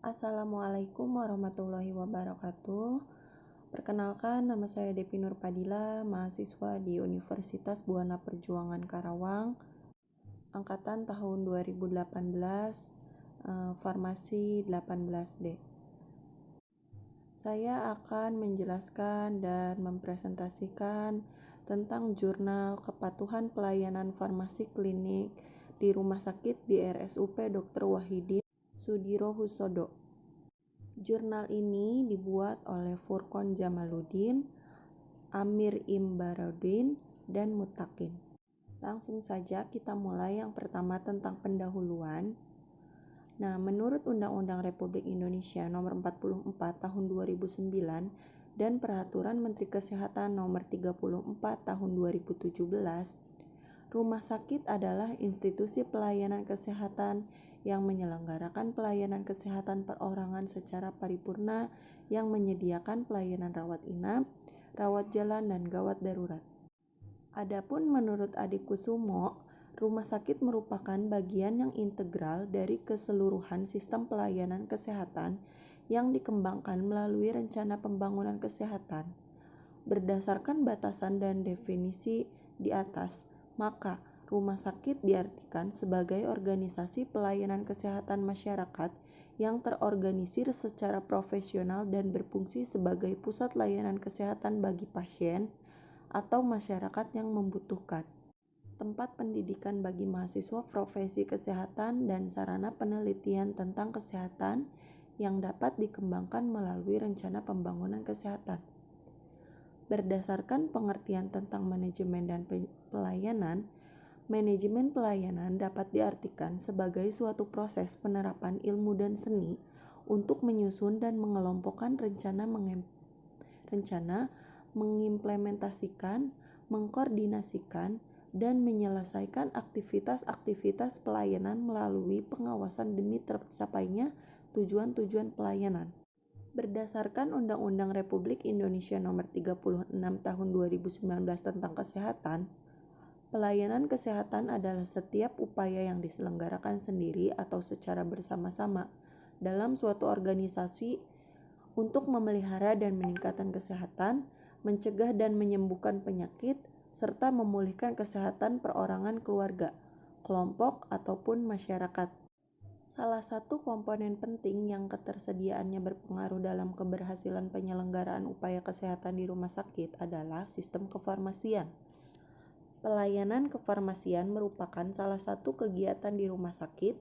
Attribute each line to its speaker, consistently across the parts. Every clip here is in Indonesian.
Speaker 1: Assalamualaikum warahmatullahi wabarakatuh. Perkenalkan, nama saya Devi Nurpadila, mahasiswa di Universitas Buana Perjuangan Karawang, angkatan tahun 2018, farmasi 18D. Saya akan menjelaskan dan mempresentasikan tentang jurnal kepatuhan pelayanan farmasi klinik di Rumah Sakit di RSUP Dr. Wahidin Sudirohusodo. Jurnal ini dibuat oleh Furqon Jamaluddin, Amir Imbarodin, dan Mutakin. Langsung saja kita mulai. Yang pertama tentang pendahuluan. Nah, menurut Undang-Undang Republik Indonesia Nomor 44 Tahun 2009 dan Peraturan Menteri Kesehatan Nomor 34 Tahun 2017, rumah sakit adalah institusi pelayanan kesehatan yang menyelenggarakan pelayanan kesehatan perorangan secara paripurna yang menyediakan pelayanan rawat inap, rawat jalan, dan gawat darurat. Adapun menurut Adikusumo, rumah sakit merupakan bagian yang integral dari keseluruhan sistem pelayanan kesehatan yang dikembangkan melalui rencana pembangunan kesehatan. Berdasarkan batasan dan definisi di atas, maka rumah sakit diartikan sebagai organisasi pelayanan kesehatan masyarakat yang terorganisir secara profesional dan berfungsi sebagai pusat layanan kesehatan bagi pasien atau masyarakat yang membutuhkan, tempat pendidikan bagi mahasiswa profesi kesehatan, dan sarana penelitian tentang kesehatan yang dapat dikembangkan melalui rencana pembangunan kesehatan. Berdasarkan pengertian tentang manajemen dan pelayanan, manajemen pelayanan dapat diartikan sebagai suatu proses penerapan ilmu dan seni untuk menyusun dan mengelompokkan rencana, mengimplementasikan, mengkoordinasikan, dan menyelesaikan aktivitas-aktivitas pelayanan melalui pengawasan demi tercapainya tujuan-tujuan pelayanan. Berdasarkan Undang-Undang Republik Indonesia Nomor 36 Tahun 2019 tentang Kesehatan, pelayanan kesehatan adalah setiap upaya yang diselenggarakan sendiri atau secara bersama-sama dalam suatu organisasi untuk memelihara dan meningkatkan kesehatan, mencegah dan menyembuhkan penyakit, serta memulihkan kesehatan perorangan, keluarga, kelompok, ataupun masyarakat. Salah satu komponen penting yang ketersediaannya berpengaruh dalam keberhasilan penyelenggaraan upaya kesehatan di rumah sakit adalah sistem kefarmasian. Pelayanan kefarmasian merupakan salah satu kegiatan di rumah sakit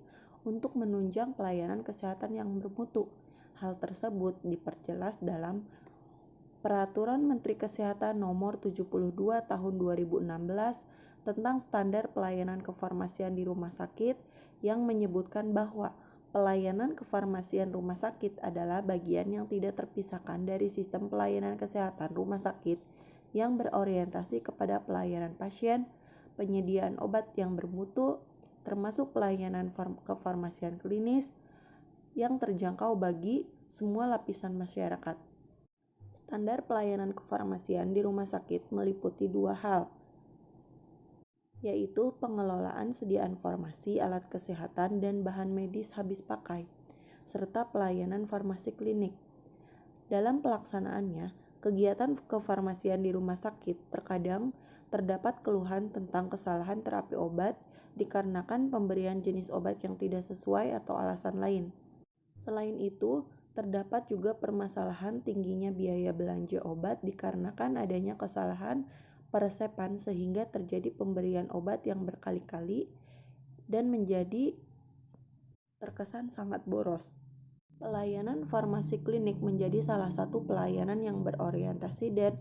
Speaker 1: untuk menunjang pelayanan kesehatan yang bermutu. Hal tersebut diperjelas dalam Peraturan Menteri Kesehatan Nomor 72 Tahun 2016 tentang standar pelayanan kefarmasian di rumah sakit yang menyebutkan bahwa pelayanan kefarmasian rumah sakit adalah bagian yang tidak terpisahkan dari sistem pelayanan kesehatan rumah sakit yang berorientasi kepada pelayanan pasien, penyediaan obat yang bermutu, termasuk pelayanan kefarmasian klinis yang terjangkau bagi semua lapisan masyarakat. Standar pelayanan kefarmasian di rumah sakit meliputi dua hal, yaitu pengelolaan sediaan farmasi, alat kesehatan, dan bahan medis habis pakai, serta pelayanan farmasi klinik. Dalam pelaksanaannya, kegiatan kefarmasian di rumah sakit terkadang terdapat keluhan tentang kesalahan terapi obat dikarenakan pemberian jenis obat yang tidak sesuai atau alasan lain. Selain itu, terdapat juga permasalahan tingginya biaya belanja obat dikarenakan adanya kesalahan peresepan sehingga terjadi pemberian obat yang berkali-kali dan menjadi terkesan sangat boros. Pelayanan farmasi klinik menjadi salah satu pelayanan yang berorientasi dan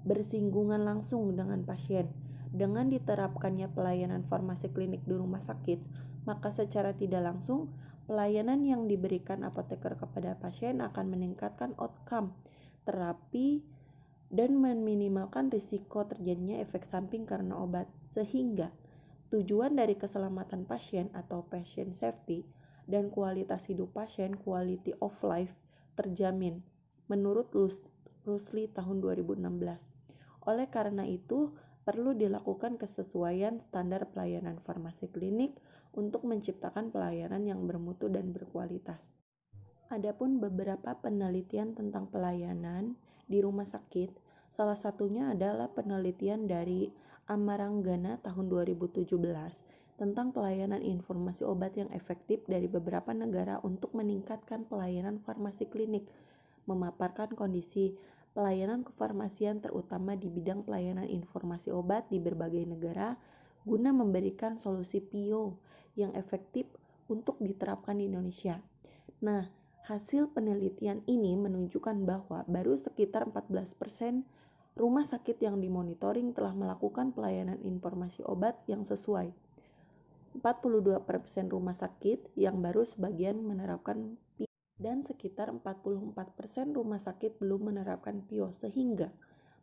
Speaker 1: bersinggungan langsung dengan pasien. Dengan diterapkannya pelayanan farmasi klinik di rumah sakit, maka secara tidak langsung pelayanan yang diberikan apoteker kepada pasien akan meningkatkan outcome terapi dan meminimalkan risiko terjadinya efek samping karena obat, sehingga tujuan dari keselamatan pasien atau patient safety dan kualitas hidup pasien, quality of life, terjamin menurut Rusli tahun 2016. Oleh karena itu, perlu dilakukan kesesuaian standar pelayanan farmasi klinik untuk menciptakan pelayanan yang bermutu dan berkualitas. Adapun beberapa penelitian tentang pelayanan di rumah sakit, salah satunya adalah penelitian dari Amaranggana tahun 2017 tentang pelayanan informasi obat yang efektif dari beberapa negara untuk meningkatkan pelayanan farmasi klinik, memaparkan kondisi pelayanan kefarmasian terutama di bidang pelayanan informasi obat di berbagai negara guna memberikan solusi PIO yang efektif untuk diterapkan di Indonesia. Nah, hasil penelitian ini menunjukkan bahwa baru sekitar 14% rumah sakit yang dimonitoring telah melakukan pelayanan informasi obat yang sesuai. 42% rumah sakit yang baru sebagian menerapkan PIO dan sekitar 44% rumah sakit belum menerapkan PIO, sehingga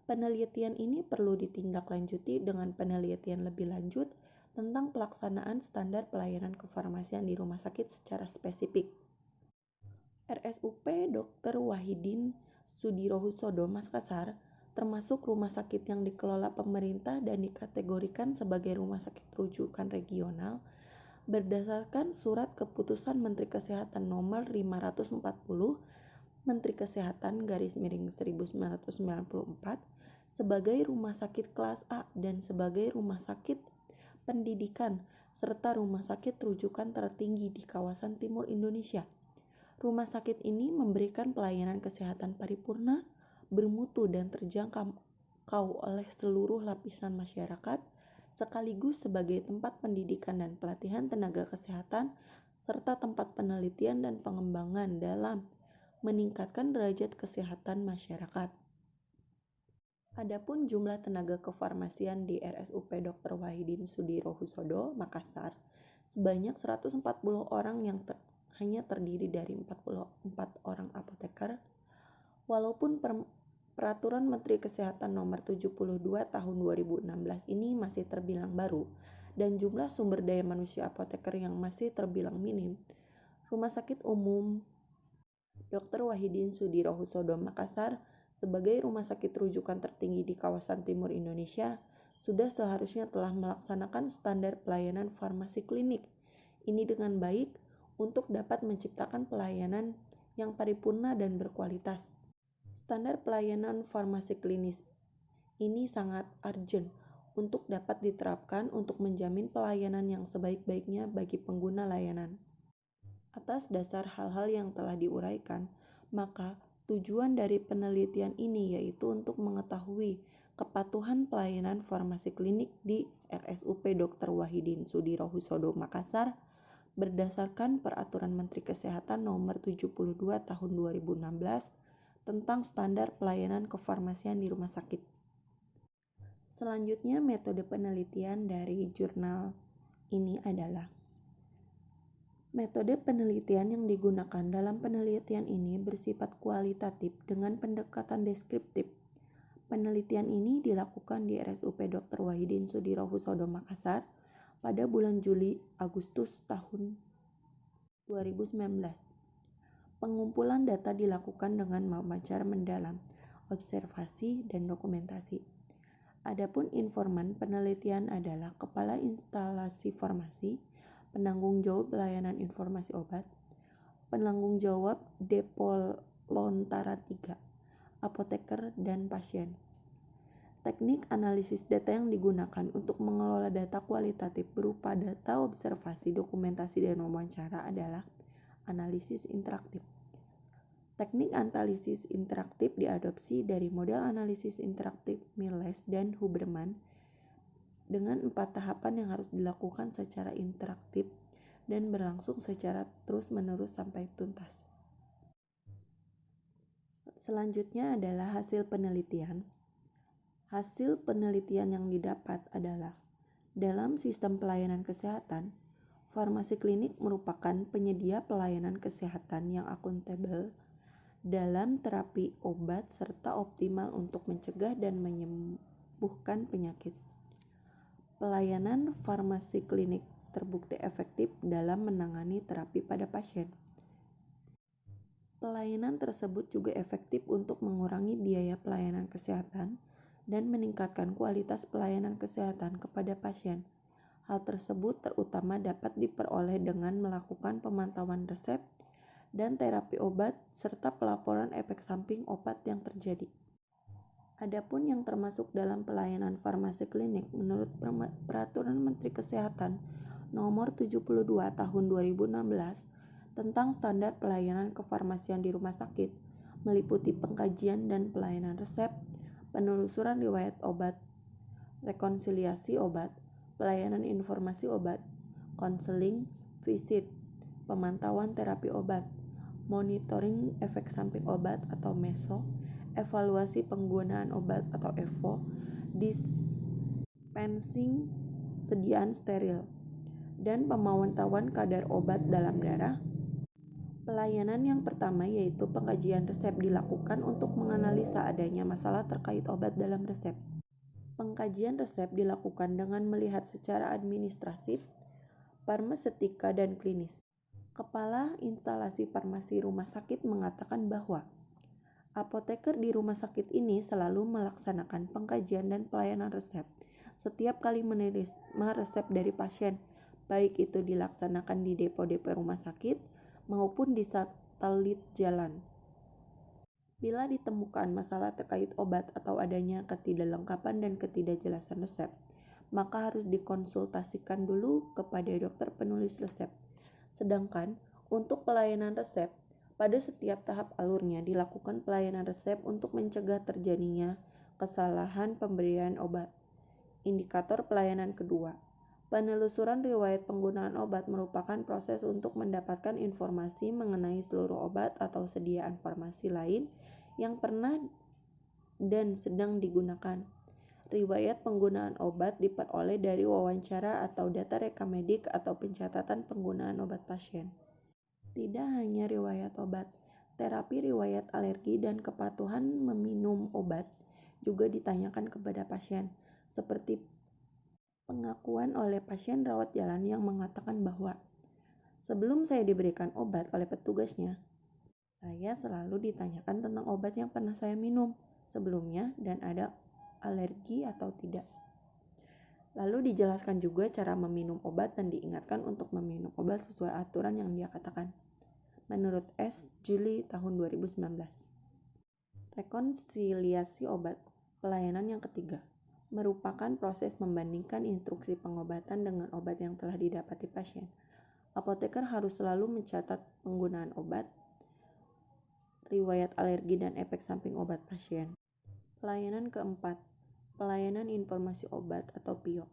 Speaker 1: penelitian ini perlu ditindaklanjuti dengan penelitian lebih lanjut tentang pelaksanaan standar pelayanan kefarmasian di rumah sakit secara spesifik. RSUP Dr. Wahidin Sudirohusodo Makassar termasuk rumah sakit yang dikelola pemerintah dan dikategorikan sebagai rumah sakit rujukan regional berdasarkan Surat Keputusan Menteri Kesehatan Nomor 540 Menteri Kesehatan _1994 sebagai rumah sakit kelas A dan sebagai rumah sakit pendidikan serta rumah sakit rujukan tertinggi di kawasan Timur Indonesia. Rumah sakit ini memberikan pelayanan kesehatan paripurna, bermutu dan terjangkau oleh seluruh lapisan masyarakat, sekaligus sebagai tempat pendidikan dan pelatihan tenaga kesehatan, serta tempat penelitian dan pengembangan dalam meningkatkan derajat kesehatan masyarakat. Adapun jumlah tenaga kefarmasian di RSUP Dr. Wahidin Sudirohusodo Makassar sebanyak 140 orang yang hanya terdiri dari 44 orang apoteker, walaupun Peraturan Menteri Kesehatan Nomor 72 Tahun 2016 ini masih terbilang baru dan jumlah sumber daya manusia apoteker yang masih terbilang minim. Rumah Sakit Umum Dr. Wahidin Sudirohusodo Makassar sebagai rumah sakit rujukan tertinggi di kawasan Timur Indonesia sudah seharusnya telah melaksanakan standar pelayanan farmasi klinik ini dengan baik untuk dapat menciptakan pelayanan yang paripurna dan berkualitas. Standar pelayanan farmasi klinis ini sangat urgent untuk dapat diterapkan untuk menjamin pelayanan yang sebaik-baiknya bagi pengguna layanan. Atas dasar hal-hal yang telah diuraikan, maka tujuan dari penelitian ini yaitu untuk mengetahui kepatuhan pelayanan farmasi klinik di RSUP Dr. Wahidin Sudirohusodo Makassar berdasarkan Peraturan Menteri Kesehatan Nomor 72 Tahun 2016 tentang standar pelayanan kefarmasian di rumah sakit. Selanjutnya, metode penelitian dari jurnal ini adalah metode penelitian yang digunakan dalam penelitian ini bersifat kualitatif dengan pendekatan deskriptif. Penelitian ini dilakukan di RSUP Dr. Wahidin Sudirohusodo Makassar pada bulan Juli-Agustus tahun 2019. Pengumpulan data dilakukan dengan wawancara mendalam, observasi, dan dokumentasi. Adapun informan penelitian adalah Kepala Instalasi Farmasi, penanggung jawab pelayanan informasi obat, penanggung jawab Depo Lontara 3, apoteker, dan pasien. Teknik analisis data yang digunakan untuk mengelola data kualitatif berupa data observasi, dokumentasi, dan wawancara adalah analisis interaktif. Teknik analisis interaktif diadopsi dari model analisis interaktif Miles dan Huberman dengan 4 tahapan yang harus dilakukan secara interaktif dan berlangsung secara terus-menerus sampai tuntas. Selanjutnya adalah hasil penelitian. Hasil penelitian yang didapat adalah dalam sistem pelayanan kesehatan, farmasi klinik merupakan penyedia pelayanan kesehatan yang akuntabel dalam terapi obat serta optimal untuk mencegah dan menyembuhkan penyakit. Pelayanan farmasi klinik terbukti efektif dalam menangani terapi pada pasien. Pelayanan tersebut juga efektif untuk mengurangi biaya pelayanan kesehatan dan meningkatkan kualitas pelayanan kesehatan kepada pasien. Hal tersebut terutama dapat diperoleh dengan melakukan pemantauan resep dan terapi obat, serta pelaporan efek samping obat yang terjadi. Adapun yang termasuk dalam pelayanan farmasi klinik menurut Peraturan Menteri Kesehatan Nomor 72 Tahun 2016 tentang standar pelayanan kefarmasian di rumah sakit meliputi pengkajian dan pelayanan resep, penelusuran riwayat obat, rekonsiliasi obat, pelayanan informasi obat, konseling, visit, pemantauan terapi obat, monitoring efek samping obat atau MESO, evaluasi penggunaan obat atau EVO, dispensing sediaan steril, dan pemantauan kadar obat dalam darah. Pelayanan yang pertama yaitu pengkajian resep dilakukan untuk menganalisa adanya masalah terkait obat dalam resep. Pengkajian resep dilakukan dengan melihat secara administratif, farmaseutika, dan klinis. Kepala instalasi farmasi rumah sakit mengatakan bahwa apoteker di rumah sakit ini selalu melaksanakan pengkajian dan pelayanan resep setiap kali menerima resep dari pasien, baik itu dilaksanakan di depo-depo rumah sakit maupun di satelit jalan. Bila ditemukan masalah terkait obat atau adanya ketidaklengkapan dan ketidakjelasan resep, maka harus dikonsultasikan dulu kepada dokter penulis resep. Sedangkan untuk pelayanan resep, pada setiap tahap alurnya dilakukan pelayanan resep untuk mencegah terjadinya kesalahan pemberian obat. Indikator pelayanan kedua, penelusuran riwayat penggunaan obat merupakan proses untuk mendapatkan informasi mengenai seluruh obat atau sediaan farmasi lain yang pernah dan sedang digunakan. Riwayat penggunaan obat diperoleh dari wawancara atau data rekam medik atau pencatatan penggunaan obat pasien. Tidak hanya riwayat obat, terapi riwayat alergi dan kepatuhan meminum obat juga ditanyakan kepada pasien, seperti pengakuan oleh pasien rawat jalan yang mengatakan bahwa sebelum saya diberikan obat oleh petugasnya, saya selalu ditanyakan tentang obat yang pernah saya minum sebelumnya dan ada alergi atau tidak. Lalu dijelaskan juga cara meminum obat dan diingatkan untuk meminum obat sesuai aturan yang dia katakan. Menurut S. Juli tahun 2019. Rekonsiliasi obat, pelayanan yang ketiga, merupakan proses membandingkan instruksi pengobatan dengan obat yang telah didapati pasien. Apoteker harus selalu mencatat penggunaan obat, riwayat alergi dan efek samping obat pasien. Pelayanan keempat, pelayanan informasi obat atau PIO,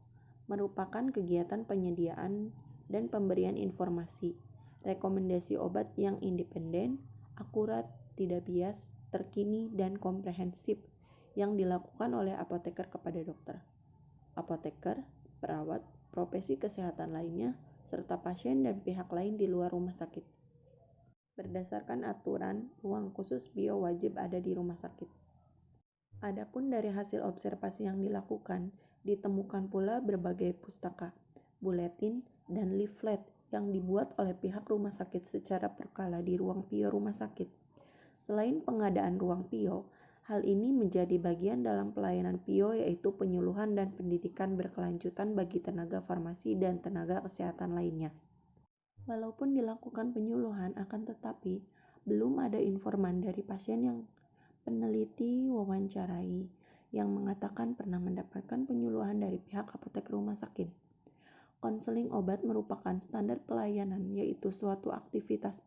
Speaker 1: merupakan kegiatan penyediaan dan pemberian informasi, rekomendasi obat yang independen, akurat, tidak bias, terkini, dan komprehensif yang dilakukan oleh apoteker kepada dokter, apoteker, perawat, profesi kesehatan lainnya, serta pasien dan pihak lain di luar rumah sakit. Berdasarkan aturan, ruang khusus PIO wajib ada di rumah sakit. Adapun dari hasil observasi yang dilakukan, ditemukan pula berbagai pustaka, buletin, dan leaflet yang dibuat oleh pihak rumah sakit secara berkala di ruang PIO rumah sakit. Selain pengadaan ruang PIO, hal ini menjadi bagian dalam pelayanan PIO yaitu penyuluhan dan pendidikan berkelanjutan bagi tenaga farmasi dan tenaga kesehatan lainnya. Walaupun dilakukan penyuluhan, akan tetapi belum ada informan dari pasien yang peneliti wawancarai yang mengatakan pernah mendapatkan penyuluhan dari pihak apotek rumah sakit. Konseling obat merupakan standar pelayanan, yaitu suatu aktivitas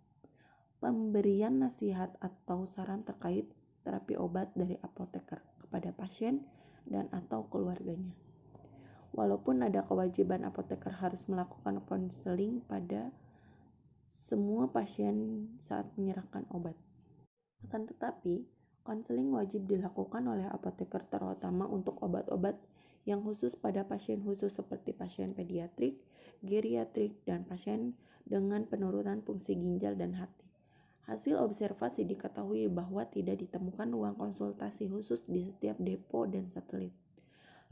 Speaker 1: pemberian nasihat atau saran terkait terapi obat dari apoteker kepada pasien dan atau keluarganya. Walaupun ada kewajiban apoteker harus melakukan konseling pada semua pasien saat menyerahkan obat. Akan tetapi, konseling wajib dilakukan oleh apoteker terutama untuk obat-obat yang khusus pada pasien khusus seperti pasien pediatrik, geriatrik, dan pasien dengan penurunan fungsi ginjal dan hati. Hasil observasi diketahui bahwa tidak ditemukan ruang konsultasi khusus di setiap depo dan satelit.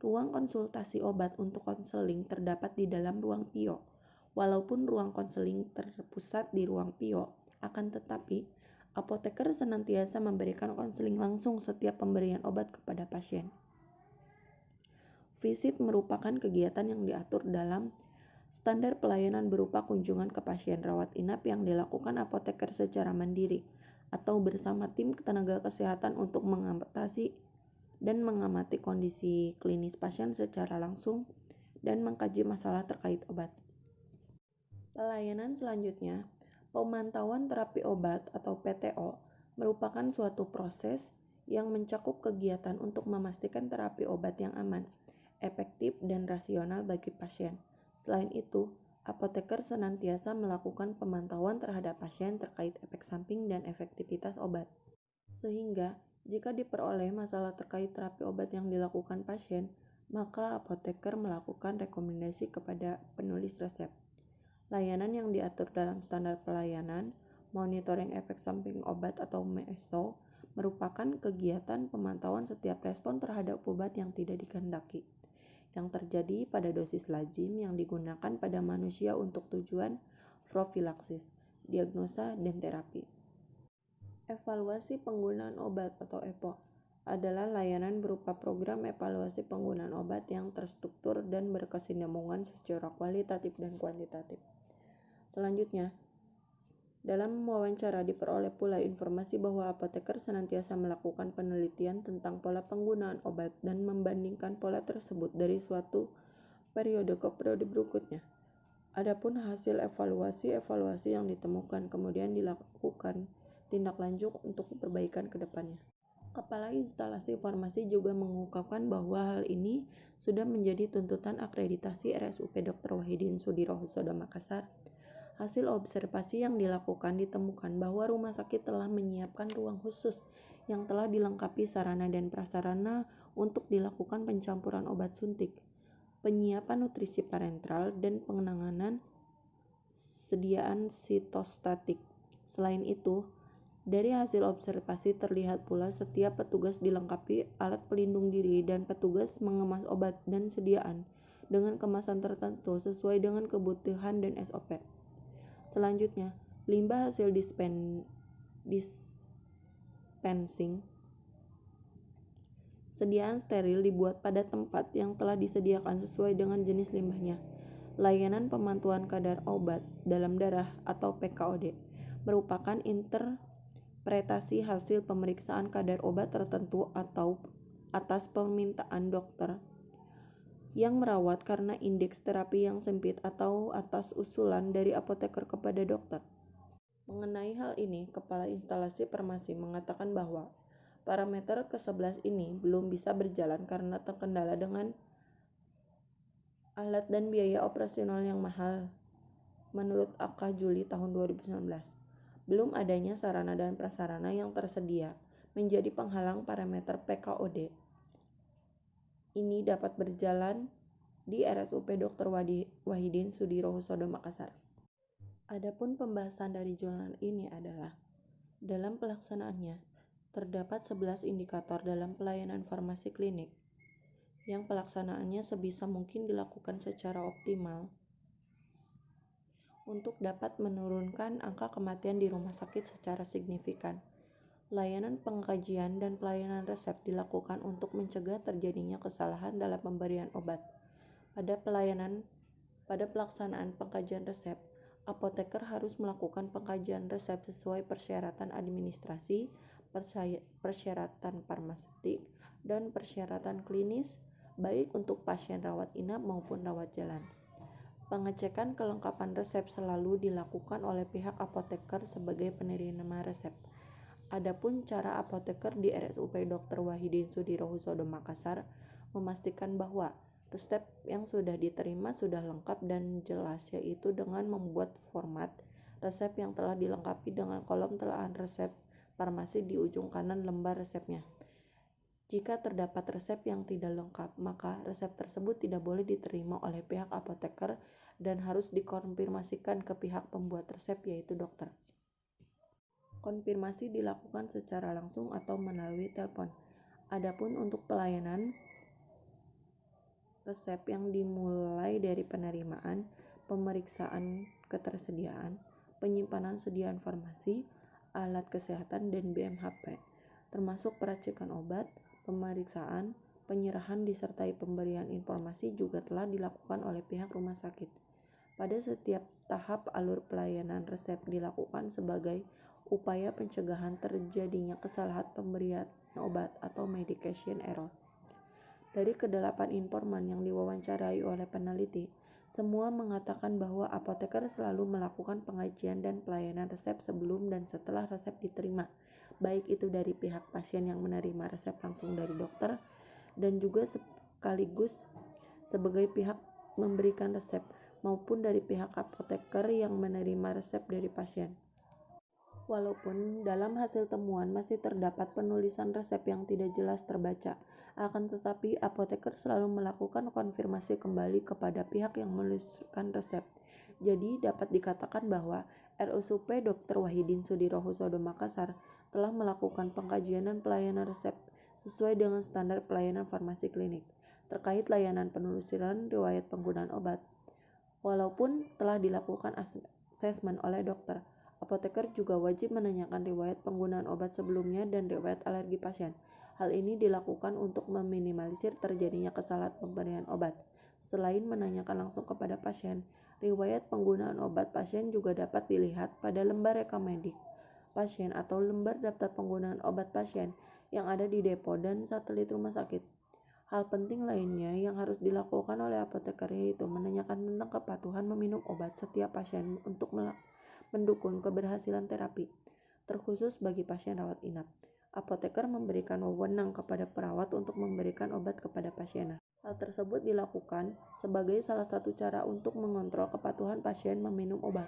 Speaker 1: Ruang konsultasi obat untuk konseling terdapat di dalam ruang PIO. Walaupun ruang konseling terpusat di ruang PIO, akan tetapi apoteker senantiasa memberikan konseling langsung setiap pemberian obat kepada pasien. Visit merupakan kegiatan yang diatur dalam Standar pelayanan berupa kunjungan ke pasien rawat inap yang dilakukan apoteker secara mandiri atau bersama tim tenaga kesehatan untuk mengatasi dan mengamati kondisi klinis pasien secara langsung dan mengkaji masalah terkait obat. Pelayanan selanjutnya, pemantauan terapi obat atau PTO merupakan suatu proses yang mencakup kegiatan untuk memastikan terapi obat yang aman, efektif, dan rasional bagi pasien. Selain itu, apoteker senantiasa melakukan pemantauan terhadap pasien terkait efek samping dan efektivitas obat. Sehingga, jika diperoleh masalah terkait terapi obat yang dilakukan pasien, maka apoteker melakukan rekomendasi kepada penulis resep. Layanan yang diatur dalam standar pelayanan, monitoring efek samping obat atau MESO, merupakan kegiatan pemantauan setiap respon terhadap obat yang tidak dikehendaki, yang terjadi pada dosis lazim yang digunakan pada manusia untuk tujuan profilaksis, diagnosa, dan terapi. Evaluasi penggunaan obat atau EPO adalah layanan berupa program evaluasi penggunaan obat yang terstruktur dan berkesinambungan secara kualitatif dan kuantitatif. Selanjutnya, dalam wawancara diperoleh pula informasi bahwa apoteker senantiasa melakukan penelitian tentang pola penggunaan obat dan membandingkan pola tersebut dari suatu periode ke periode berikutnya. Adapun hasil evaluasi yang ditemukan kemudian dilakukan tindak lanjut untuk perbaikan ke depannya. Kepala Instalasi Farmasi juga mengungkapkan bahwa hal ini sudah menjadi tuntutan akreditasi RSUP Dr. Wahidin Sudirohusodo Makassar. Hasil observasi yang dilakukan ditemukan bahwa rumah sakit telah menyiapkan ruang khusus yang telah dilengkapi sarana dan prasarana untuk dilakukan pencampuran obat suntik, penyiapan nutrisi parenteral, dan penanganan sediaan sitostatik. Selain itu, dari hasil observasi terlihat pula setiap petugas dilengkapi alat pelindung diri dan petugas mengemas obat dan sediaan dengan kemasan tertentu sesuai dengan kebutuhan dan SOP. Selanjutnya, limbah hasil dispensing sediaan steril dibuat pada tempat yang telah disediakan sesuai dengan jenis limbahnya. Layanan pemantauan kadar obat dalam darah atau PKOD merupakan interpretasi hasil pemeriksaan kadar obat tertentu atau atas permintaan dokter yang merawat karena indeks terapi yang sempit atau atas usulan dari apoteker kepada dokter. Mengenai hal ini, Kepala Instalasi Farmasi mengatakan bahwa parameter ke-11 ini belum bisa berjalan karena terkendala dengan alat dan biaya operasional yang mahal. Menurut AK Juli tahun 2019, belum adanya sarana dan prasarana yang tersedia menjadi penghalang parameter PKOD ini dapat berjalan di RSUP Dr. Wahidin Sudirohusodo Makassar. Adapun pembahasan dari jurnal ini adalah, dalam pelaksanaannya, terdapat 11 indikator dalam pelayanan farmasi klinik yang pelaksanaannya sebisa mungkin dilakukan secara optimal untuk dapat menurunkan angka kematian di rumah sakit secara signifikan. Layanan pengkajian dan pelayanan resep dilakukan untuk mencegah terjadinya kesalahan dalam pemberian obat. Pada pelaksanaan pengkajian resep, apoteker harus melakukan pengkajian resep sesuai persyaratan administrasi, persyaratan farmaseutik, dan persyaratan klinis, baik untuk pasien rawat inap maupun rawat jalan. Pengecekan kelengkapan resep selalu dilakukan oleh pihak apoteker sebagai penerima resep. Adapun cara apoteker di RSUP Dr. Wahidin Sudirohusodo Makassar memastikan bahwa resep yang sudah diterima sudah lengkap dan jelas, yaitu dengan membuat format resep yang telah dilengkapi dengan kolom telaah resep farmasi di ujung kanan lembar resepnya. Jika terdapat resep yang tidak lengkap, maka resep tersebut tidak boleh diterima oleh pihak apoteker dan harus dikonfirmasikan ke pihak pembuat resep, yaitu dokter. Konfirmasi dilakukan secara langsung atau melalui telepon. Adapun untuk pelayanan resep yang dimulai dari penerimaan, pemeriksaan ketersediaan, penyimpanan sediaan farmasi, alat kesehatan, dan BMHP, termasuk peracikan obat, pemeriksaan, penyerahan disertai pemberian informasi juga telah dilakukan oleh pihak rumah sakit. pada setiap tahap alur pelayanan resep dilakukan sebagai upaya pencegahan terjadinya kesalahan pemberian obat atau medication error. Dari kedelapan informan yang diwawancarai oleh peneliti, semua mengatakan bahwa apoteker selalu melakukan pengajian dan pelayanan resep sebelum dan setelah resep diterima, baik itu dari pihak pasien yang menerima resep langsung dari dokter dan juga sekaligus sebagai pihak memberikan resep, maupun dari pihak apoteker yang menerima resep dari pasien. Walaupun dalam hasil temuan masih terdapat penulisan resep yang tidak jelas terbaca, akan tetapi apoteker selalu melakukan konfirmasi kembali kepada pihak yang menuliskan resep. Jadi dapat dikatakan bahwa RSUP Dr. Wahidin Sudirohusodo Makassar telah melakukan pengkajian dan pelayanan resep sesuai dengan standar pelayanan farmasi klinik terkait layanan penelusuran riwayat penggunaan obat. Walaupun telah dilakukan asesmen oleh dokter, apoteker juga wajib menanyakan riwayat penggunaan obat sebelumnya dan riwayat alergi pasien. Hal ini dilakukan untuk meminimalisir terjadinya kesalahan pemberian obat. Selain menanyakan langsung kepada pasien, riwayat penggunaan obat pasien juga dapat dilihat pada lembar rekam medik pasien atau lembar daftar penggunaan obat pasien yang ada di depo dan satelit rumah sakit. Hal penting lainnya yang harus dilakukan oleh apoteker yaitu menanyakan tentang kepatuhan meminum obat setiap pasien untuk mendukung keberhasilan terapi, terkhusus bagi pasien rawat inap. Apoteker memberikan wewenang kepada perawat untuk memberikan obat kepada pasien. Hal tersebut dilakukan sebagai salah satu cara untuk mengontrol kepatuhan pasien meminum obat.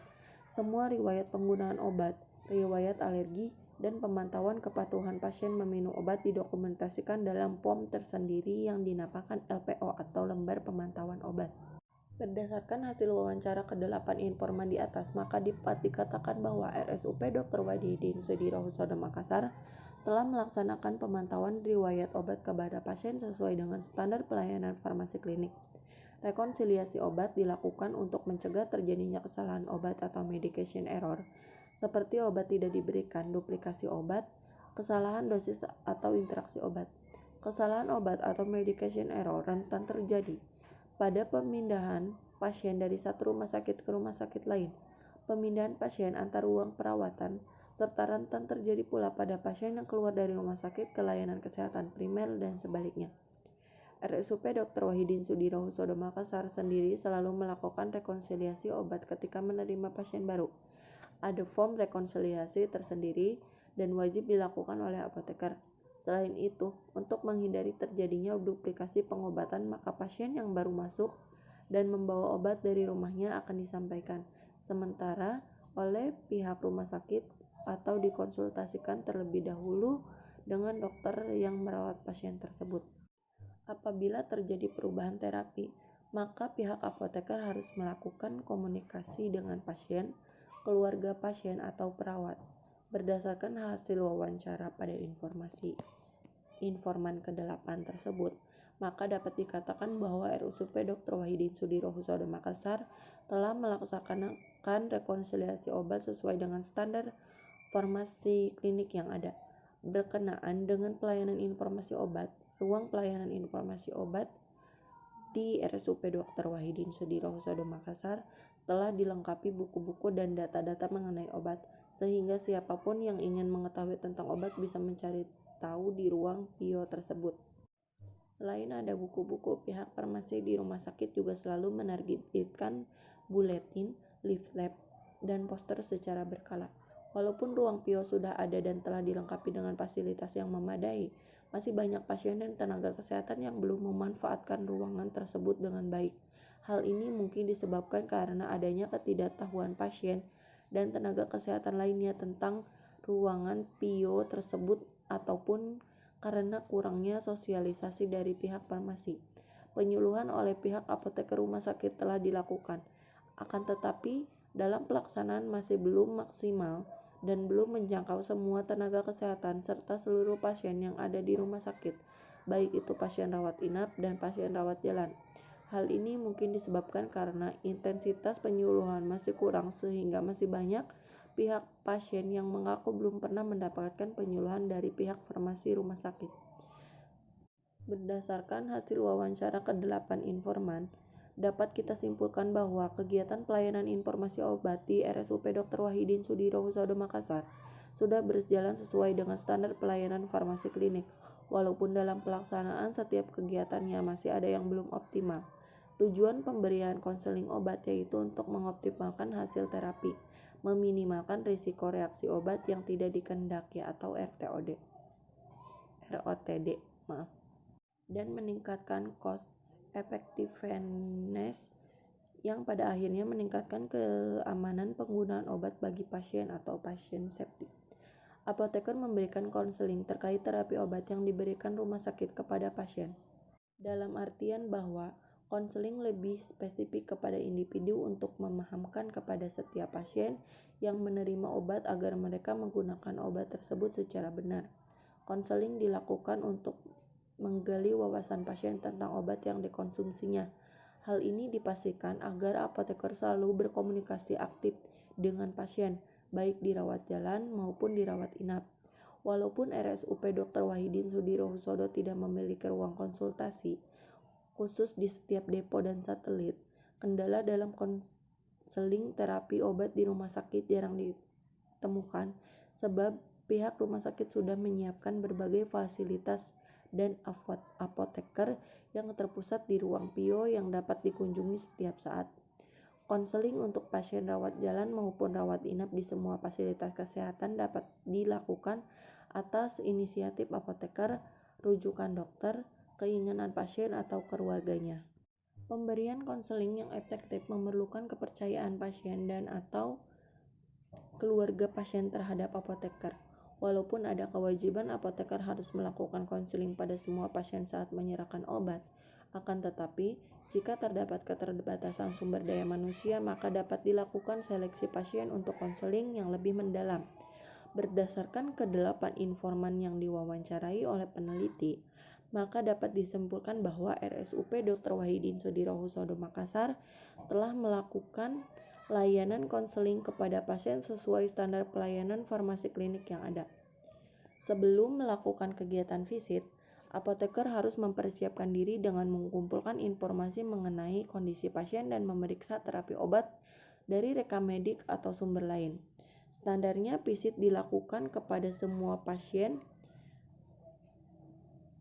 Speaker 1: Semua riwayat penggunaan obat, riwayat alergi, dan pemantauan kepatuhan pasien meminum obat didokumentasikan dalam form tersendiri yang dinamakan LPO atau lembar pemantauan obat. Berdasarkan hasil wawancara ke-8 informan di atas, maka dapat dikatakan bahwa RSUP Dr. Wahidin Sudirohusodo Makassar telah melaksanakan pemantauan riwayat obat kepada pasien sesuai dengan standar pelayanan farmasi klinik. Rekonsiliasi obat dilakukan untuk mencegah terjadinya kesalahan obat atau medication error, seperti obat tidak diberikan, duplikasi obat, kesalahan dosis atau interaksi obat. Kesalahan obat atau medication error rentan terjadi pada pemindahan pasien dari satu rumah sakit ke rumah sakit lain, pemindahan pasien antar ruang perawatan, serta rentan terjadi pula pada pasien yang keluar dari rumah sakit ke layanan kesehatan primer dan sebaliknya. RSUP Dr. Wahidin Sudirohusodo Makassar sendiri selalu melakukan rekonsiliasi obat ketika menerima pasien baru. Ada form rekonsiliasi tersendiri dan wajib dilakukan oleh apoteker. Selain itu, untuk menghindari terjadinya duplikasi pengobatan, maka pasien yang baru masuk dan membawa obat dari rumahnya akan disampaikan sementara oleh pihak rumah sakit atau dikonsultasikan terlebih dahulu dengan dokter yang merawat pasien tersebut. Apabila terjadi perubahan terapi, maka pihak apoteker harus melakukan komunikasi dengan pasien, keluarga pasien atau perawat. Berdasarkan hasil wawancara pada informan ke-8 tersebut, maka dapat dikatakan bahwa RSUP Dr. Wahidin Sudirohusodo Makassar telah melaksanakan rekonsiliasi obat sesuai dengan standar farmasi klinik yang ada. Berkenaan dengan pelayanan informasi obat, ruang pelayanan informasi obat di RSUP Dr. Wahidin Sudirohusodo Makassar telah dilengkapi buku-buku dan data-data mengenai obat, sehingga siapapun yang ingin mengetahui tentang obat bisa mencari tahu di ruang PIO tersebut. Selain ada buku-buku, pihak farmasi di rumah sakit juga selalu menerbitkan buletin, leaflet, dan poster secara berkala. Walaupun ruang PIO sudah ada dan telah dilengkapi dengan fasilitas yang memadai, masih banyak pasien dan tenaga kesehatan yang belum memanfaatkan ruangan tersebut dengan baik. Hal ini mungkin disebabkan karena adanya ketidaktahuan pasien dan tenaga kesehatan lainnya tentang ruangan PIO tersebut ataupun karena kurangnya sosialisasi dari pihak farmasi. Penyuluhan oleh pihak apoteker rumah sakit telah dilakukan, akan tetapi dalam pelaksanaan masih belum maksimal dan belum menjangkau semua tenaga kesehatan serta seluruh pasien yang ada di rumah sakit, baik itu pasien rawat inap dan pasien rawat jalan. Hal ini mungkin disebabkan karena intensitas penyuluhan masih kurang sehingga masih banyak pihak pasien yang mengaku belum pernah mendapatkan penyuluhan dari pihak farmasi rumah sakit. Berdasarkan hasil wawancara ke-8 informan, dapat kita simpulkan bahwa kegiatan pelayanan informasi obat di RSUP Dr. Wahidin Sudirohusodo Makassar sudah berjalan sesuai dengan standar pelayanan farmasi klinik, walaupun dalam pelaksanaan setiap kegiatannya masih ada yang belum optimal. Tujuan pemberian konseling obat yaitu untuk mengoptimalkan hasil terapi, meminimalkan risiko reaksi obat yang tidak dikehendaki atau ROTD, dan meningkatkan cost effectiveness yang pada akhirnya meningkatkan keamanan penggunaan obat bagi pasien atau patient safety. Apoteker memberikan konseling terkait terapi obat yang diberikan rumah sakit kepada pasien, dalam artian bahwa konseling lebih spesifik kepada individu untuk memahamkan kepada setiap pasien yang menerima obat agar mereka menggunakan obat tersebut secara benar. Konseling dilakukan untuk menggali wawasan pasien tentang obat yang dikonsumsinya. Hal ini dipastikan agar apoteker selalu berkomunikasi aktif dengan pasien, baik di rawat jalan maupun di rawat inap. Walaupun RSUP Dr. Wahidin Sudirohusodo tidak memiliki ruang konsultasi khusus di setiap depo dan satelit, kendala dalam konseling terapi obat di rumah sakit jarang ditemukan sebab pihak rumah sakit sudah menyiapkan berbagai fasilitas dan apoteker yang terpusat di ruang PIO yang dapat dikunjungi setiap saat. Konseling untuk pasien rawat jalan maupun rawat inap di semua fasilitas kesehatan dapat dilakukan atas inisiatif apoteker, rujukan dokter, keinginan pasien atau keluarganya. Pemberian konseling yang efektif memerlukan kepercayaan pasien dan atau keluarga pasien terhadap apoteker. Walaupun ada kewajiban apoteker harus melakukan konseling pada semua pasien saat menyerahkan obat, akan tetapi jika terdapat keterbatasan sumber daya manusia, maka dapat dilakukan seleksi pasien untuk konseling yang lebih mendalam. Berdasarkan ke-8 informan yang diwawancarai oleh peneliti, maka dapat disimpulkan bahwa RSUP Dr. Wahidin Sudirohusodo Makassar telah melakukan layanan konseling kepada pasien sesuai standar pelayanan farmasi klinik yang ada. Sebelum melakukan kegiatan visit, apoteker harus mempersiapkan diri dengan mengumpulkan informasi mengenai kondisi pasien dan memeriksa terapi obat dari rekam medik atau sumber lain. Standarnya visit dilakukan kepada semua pasien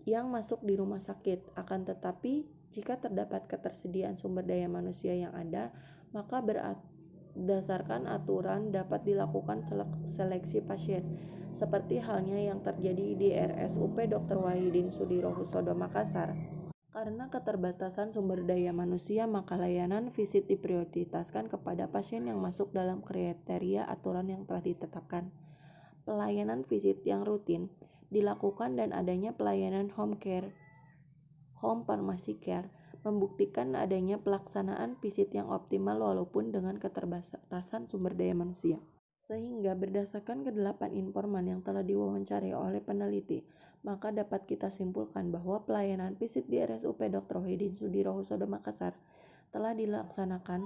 Speaker 1: yang masuk di rumah sakit. Akan tetapi, jika terdapat ketersediaan sumber daya manusia yang ada, maka berdasarkan aturan dapat dilakukan seleksi pasien, seperti halnya yang terjadi di RSUP Dr. Wahidin Sudirohusodo Makassar. Karena keterbatasan sumber daya manusia, maka layanan visit diprioritaskan kepada pasien yang masuk dalam kriteria aturan yang telah ditetapkan. Pelayanan visit yang rutin dilakukan dan adanya pelayanan home pharmacy care, membuktikan adanya pelaksanaan visit yang optimal walaupun dengan keterbatasan sumber daya manusia. Sehingga berdasarkan ke-8 informan yang telah diwawancarai oleh peneliti, maka dapat kita simpulkan bahwa pelayanan visit di RSUP Dr. Wahidin Sudirohusodo Makassar telah dilaksanakan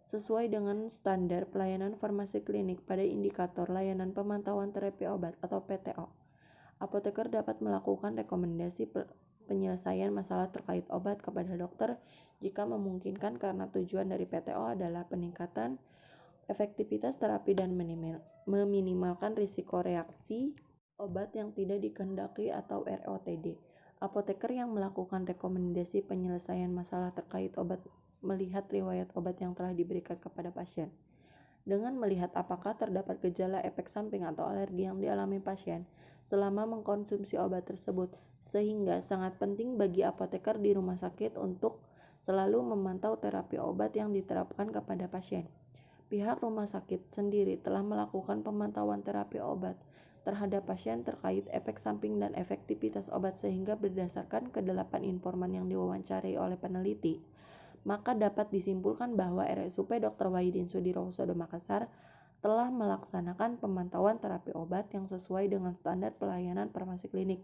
Speaker 1: sesuai dengan standar pelayanan farmasi klinik pada indikator layanan pemantauan terapi obat atau PTO. Apoteker dapat melakukan rekomendasi penyelesaian masalah terkait obat kepada dokter jika memungkinkan, karena tujuan dari PTO adalah peningkatan efektivitas terapi dan meminimalkan risiko reaksi obat yang tidak dikehendaki atau ROTD. Apoteker yang melakukan rekomendasi penyelesaian masalah terkait obat melihat riwayat obat yang telah diberikan kepada pasien. Dengan melihat apakah terdapat gejala efek samping atau alergi yang dialami pasien selama mengkonsumsi obat tersebut, sehingga sangat penting bagi apoteker di rumah sakit untuk selalu memantau terapi obat yang diterapkan kepada pasien. Pihak rumah sakit sendiri telah melakukan pemantauan terapi obat terhadap pasien terkait efek samping dan efektivitas obat, sehingga berdasarkan ke-8 informan yang diwawancarai oleh peneliti, maka dapat disimpulkan bahwa RSUP Dr. Wahidin Sudirohusodo Makassar telah melaksanakan pemantauan terapi obat yang sesuai dengan standar pelayanan farmasi klinik.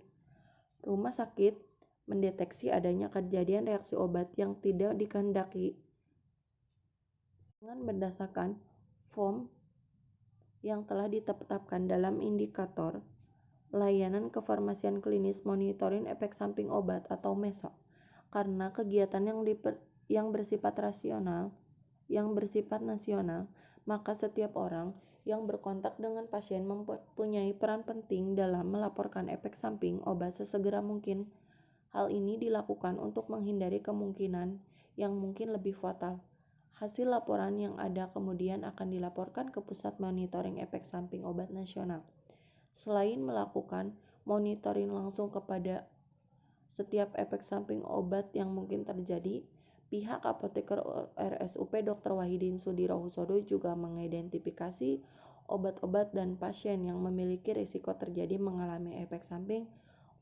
Speaker 1: Rumah sakit mendeteksi adanya kejadian reaksi obat yang tidak dikehendaki dengan berdasarkan form yang telah ditetapkan dalam indikator layanan kefarmasian klinis monitoring efek samping obat atau MESO. Karena kegiatan yang bersifat nasional, maka setiap orang yang berkontak dengan pasien mempunyai peran penting dalam melaporkan efek samping obat sesegera mungkin. Hal ini dilakukan untuk menghindari kemungkinan yang mungkin lebih fatal. Hasil laporan yang ada kemudian akan dilaporkan ke Pusat Monitoring Efek Samping Obat Nasional. Selain melakukan monitoring langsung kepada setiap efek samping obat yang mungkin terjadi, pihak apoteker RSUP Dr. Wahidin Sudirohusodo juga mengidentifikasi obat-obat dan pasien yang memiliki risiko terjadi mengalami efek samping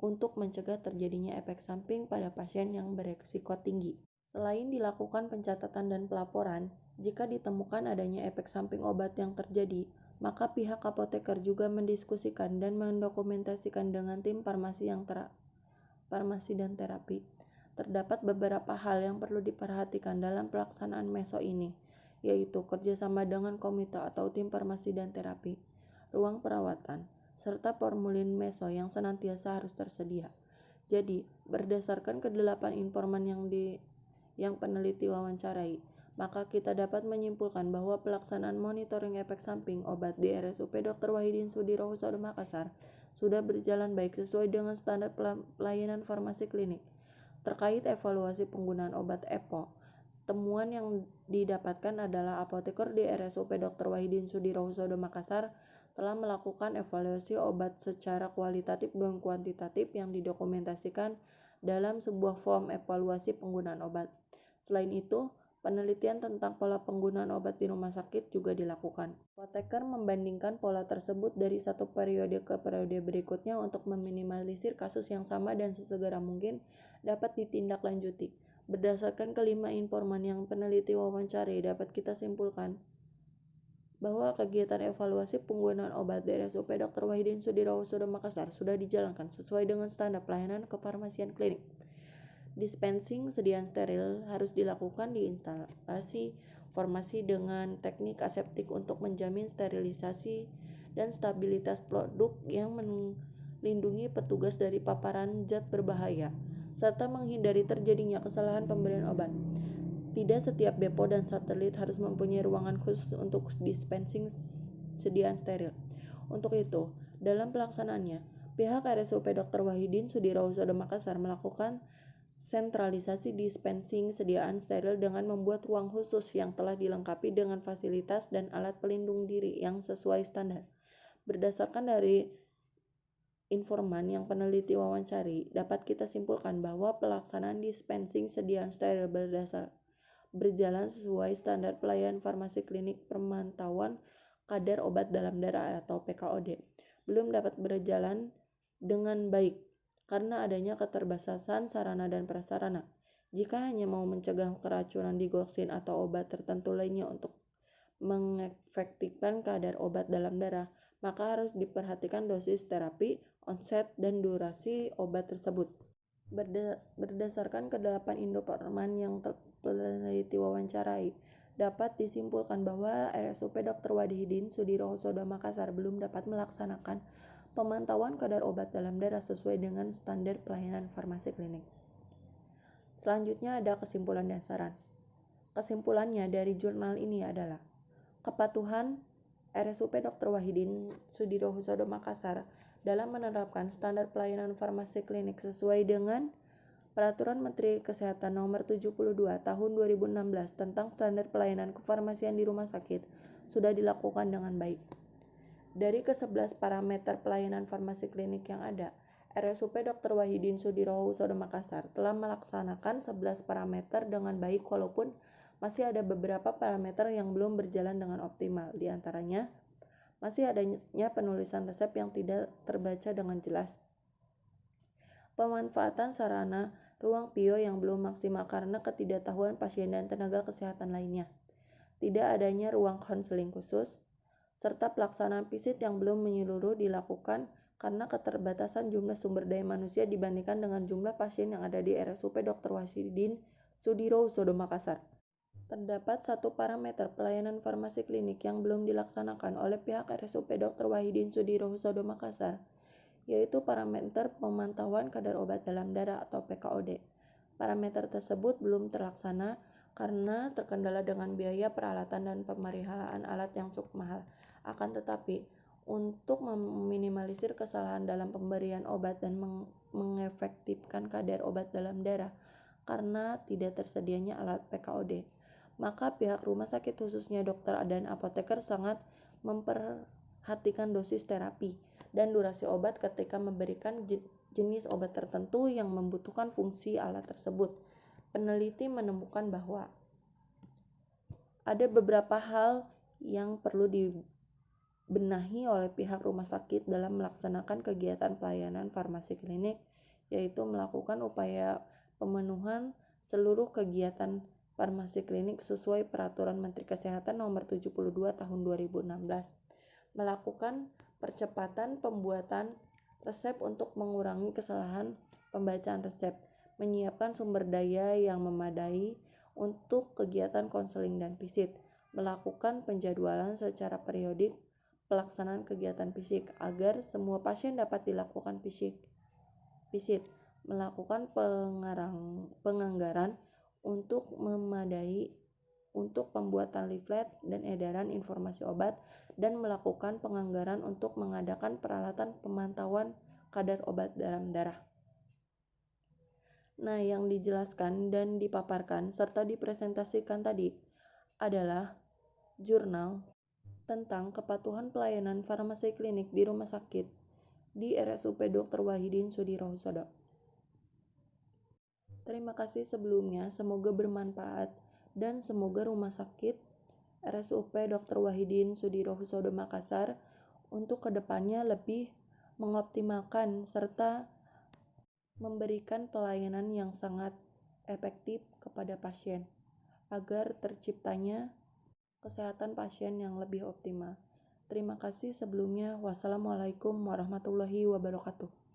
Speaker 1: untuk mencegah terjadinya efek samping pada pasien yang berisiko tinggi. Selain dilakukan pencatatan dan pelaporan, jika ditemukan adanya efek samping obat yang terjadi, maka pihak apoteker juga mendiskusikan dan mendokumentasikan dengan tim farmasi dan terapi. Terdapat beberapa hal yang perlu diperhatikan dalam pelaksanaan meso ini, yaitu kerjasama dengan komite atau tim farmasi dan terapi, ruang perawatan, serta formulir meso yang senantiasa harus tersedia. Jadi, berdasarkan ke-8 informan yang peneliti wawancarai, maka kita dapat menyimpulkan bahwa pelaksanaan monitoring efek samping obat di RSUP Dr. Wahidin Sudirohusodo Makassar sudah berjalan baik sesuai dengan standar pelayanan farmasi klinik. Terkait evaluasi penggunaan obat EPO, temuan yang didapatkan adalah apoteker di RSUP Dr. Wahidin Sudirohusodo Makassar telah melakukan evaluasi obat secara kualitatif dan kuantitatif yang didokumentasikan dalam sebuah form evaluasi penggunaan obat. Selain itu, penelitian tentang pola penggunaan obat di rumah sakit juga dilakukan. Apoteker membandingkan pola tersebut dari satu periode ke periode berikutnya untuk meminimalisir kasus yang sama dan sesegera mungkin dapat ditindaklanjuti. Berdasarkan kelima informan yang peneliti wawancari, dapat kita simpulkan bahwa kegiatan evaluasi penggunaan obat di RSUP Dr. Wahidin Sudirohusodo Makassar sudah dijalankan sesuai dengan standar pelayanan kefarmasian klinik. Dispensing sediaan steril harus dilakukan di instalasi farmasi dengan teknik aseptik untuk menjamin sterilisasi dan stabilitas produk yang melindungi petugas dari paparan zat berbahaya, serta menghindari terjadinya kesalahan pemberian obat. Tidak setiap depo dan satelit harus mempunyai ruangan khusus untuk dispensing sediaan steril. Untuk itu, dalam pelaksanaannya, pihak RSUP Dr. Wahidin Sudirohusodo Makassar melakukan sentralisasi dispensing sediaan steril dengan membuat ruang khusus yang telah dilengkapi dengan fasilitas dan alat pelindung diri yang sesuai standar. Berdasarkan dari informan yang peneliti wawancari, dapat kita simpulkan bahwa pelaksanaan dispensing sediaan steril berjalan sesuai standar pelayanan farmasi klinik. Pemantauan kadar obat dalam darah atau PKOD belum dapat berjalan dengan baik karena adanya keterbatasan sarana dan prasarana. Jika hanya mau mencegah keracunan digoxin atau obat tertentu lainnya untuk mengefektifkan kadar obat dalam darah, maka harus diperhatikan dosis terapi, onset, dan durasi obat tersebut. Berdasarkan ke-8 informan yang peneliti wawancarai, dapat disimpulkan bahwa RSUP Dr. Wahidin Sudirohusodo Makassar belum dapat melaksanakan pemantauan kadar obat dalam darah sesuai dengan standar pelayanan farmasi klinik. Selanjutnya ada kesimpulan dan saran. Kesimpulannya dari jurnal ini adalah kepatuhan RSUP Dr. Wahidin Sudirohusodo Makassar dalam menerapkan standar pelayanan farmasi klinik sesuai dengan Peraturan Menteri Kesehatan Nomor 72 Tahun 2016 tentang standar pelayanan kefarmasian di rumah sakit sudah dilakukan dengan baik. Dari ke-11 parameter pelayanan farmasi klinik yang ada, RSUP Dr. Wahidin Sudirohusodo Makassar telah melaksanakan 11 parameter dengan baik walaupun masih ada beberapa parameter yang belum berjalan dengan optimal. Di antaranya, masih adanya penulisan resep yang tidak terbaca dengan jelas, pemanfaatan sarana ruang PIO yang belum maksimal karena ketidaktahuan pasien dan tenaga kesehatan lainnya, tidak adanya ruang konseling khusus, serta pelaksanaan visit yang belum menyeluruh dilakukan karena keterbatasan jumlah sumber daya manusia dibandingkan dengan jumlah pasien yang ada di RSUP Dr. Wahidin Sudirohusodo Makassar. Terdapat satu parameter pelayanan farmasi klinik yang belum dilaksanakan oleh pihak RSUP Dr. Wahidin Sudirohusodo Makassar, yaitu parameter pemantauan kadar obat dalam darah atau PKOD. Parameter tersebut belum terlaksana karena terkendala dengan biaya peralatan dan pemeliharaan alat yang cukup mahal. Akan tetapi, untuk meminimalisir kesalahan dalam pemberian obat dan mengefektifkan kadar obat dalam darah karena tidak tersedianya alat PKOD, maka pihak rumah sakit khususnya dokter dan apoteker sangat memperhatikan dosis terapi dan durasi obat ketika memberikan jenis obat tertentu yang membutuhkan fungsi alat tersebut. Peneliti menemukan bahwa ada beberapa hal yang perlu dibenahi oleh pihak rumah sakit dalam melaksanakan kegiatan pelayanan farmasi klinik, yaitu melakukan upaya pemenuhan seluruh kegiatan farmasi klinik sesuai Peraturan Menteri Kesehatan Nomor 72 Tahun 2016, melakukan percepatan pembuatan resep untuk mengurangi kesalahan pembacaan resep, menyiapkan sumber daya yang memadai untuk kegiatan konseling dan visit, melakukan penjadwalan secara periodik pelaksanaan kegiatan fisik agar semua pasien dapat dilakukan visit, melakukan penganggaran untuk memadai untuk pembuatan leaflet dan edaran informasi obat, dan melakukan penganggaran untuk mengadakan peralatan pemantauan kadar obat dalam darah. Nah, yang dijelaskan dan dipaparkan serta dipresentasikan tadi adalah jurnal tentang kepatuhan pelayanan farmasi klinik di rumah sakit di RSUP Dr. Wahidin Sudirohusodo. Terima kasih sebelumnya, semoga bermanfaat dan semoga rumah sakit RSUP Dr. Wahidin Sudirohusodo Makassar untuk kedepannya lebih mengoptimalkan serta memberikan pelayanan yang sangat efektif kepada pasien agar terciptanya kesehatan pasien yang lebih optimal. Terima kasih sebelumnya. Wassalamualaikum warahmatullahi wabarakatuh.